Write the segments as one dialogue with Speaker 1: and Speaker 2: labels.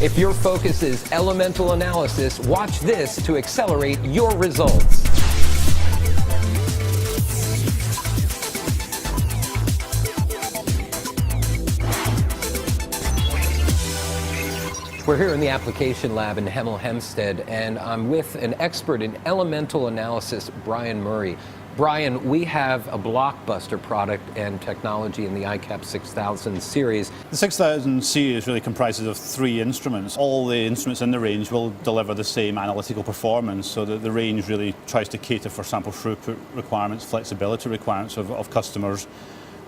Speaker 1: If your focus is elemental analysis, watch this to accelerate your results. We're here in the application lab in Hemel Hempstead, and I'm with an expert in elemental analysis, Brian Murray. Brian, we have a blockbuster product and technology in the iCAP 6000 series.
Speaker 2: The 6000 series really comprises of 3 instruments. All the instruments in the range will deliver the same analytical performance, so that the range really tries to cater for sample throughput requirements, flexibility requirements of customers.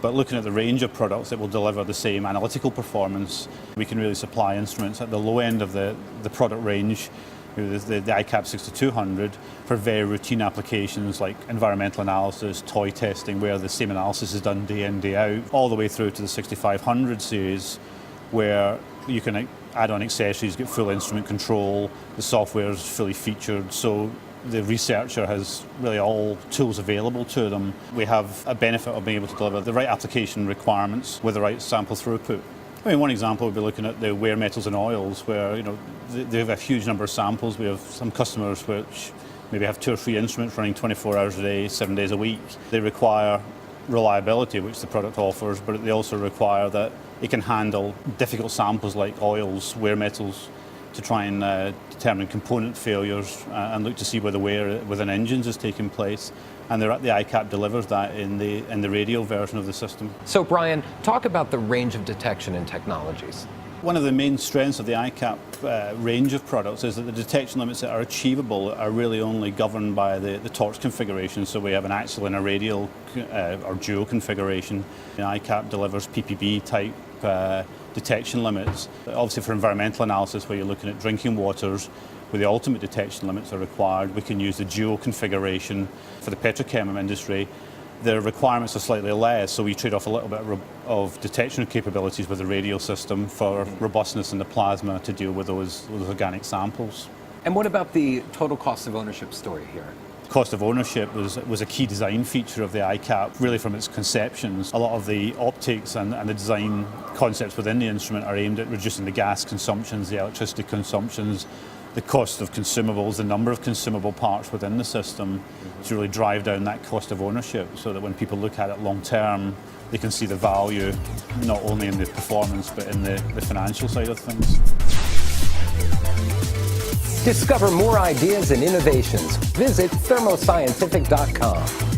Speaker 2: But looking at the range of products, it will deliver the same analytical performance. We can really supply instruments at the low end of the product range, the iCAP 6200, for very routine applications like environmental analysis, toy testing, where the same analysis is done day in, day out, all the way through to the 6500 series, where you can add on accessories, get full instrument control, the software is fully featured, so the researcher has really all tools available to them. We have a benefit of being able to deliver the right application requirements with the right sample throughput. I mean, one example would be looking at the wear metals and oils, where they have a huge number of samples. We have some customers which maybe have 2 or 3 instruments running 24 hours a day, 7 days a week. They require reliability, which the product offers, but they also require that it can handle difficult samples like oils, wear metals, to try and determine component failures and look to see where the wear within engines is taking place. And the iCAP delivers that in the radial version of the system.
Speaker 1: So Brian, talk about the range of detection and technologies.
Speaker 2: One of the main strengths of the iCAP range of products is that the detection limits that are achievable are really only governed by the torch configuration. So we have an axial and a radial or dual configuration. The iCAP delivers PPB type detection limits. Obviously for environmental analysis, where you're looking at drinking waters, where the ultimate detection limits are required, we can use the dual configuration. For the petrochem industry, the requirements are slightly less, so we trade off a little bit of detection capabilities with the radial system for robustness in the plasma to deal with those organic samples.
Speaker 1: And what about the total cost of ownership story here?
Speaker 2: Cost of ownership was a key design feature of the iCAP, really from its conceptions. A lot of the optics and the design concepts within the instrument are aimed at reducing the gas consumptions, the electricity consumptions, the cost of consumables, the number of consumable parts within the system, to really drive down that cost of ownership, so that when people look at it long term, they can see the value not only in the performance but in the financial side of things.
Speaker 1: Discover more ideas and innovations. Visit thermoscientific.com.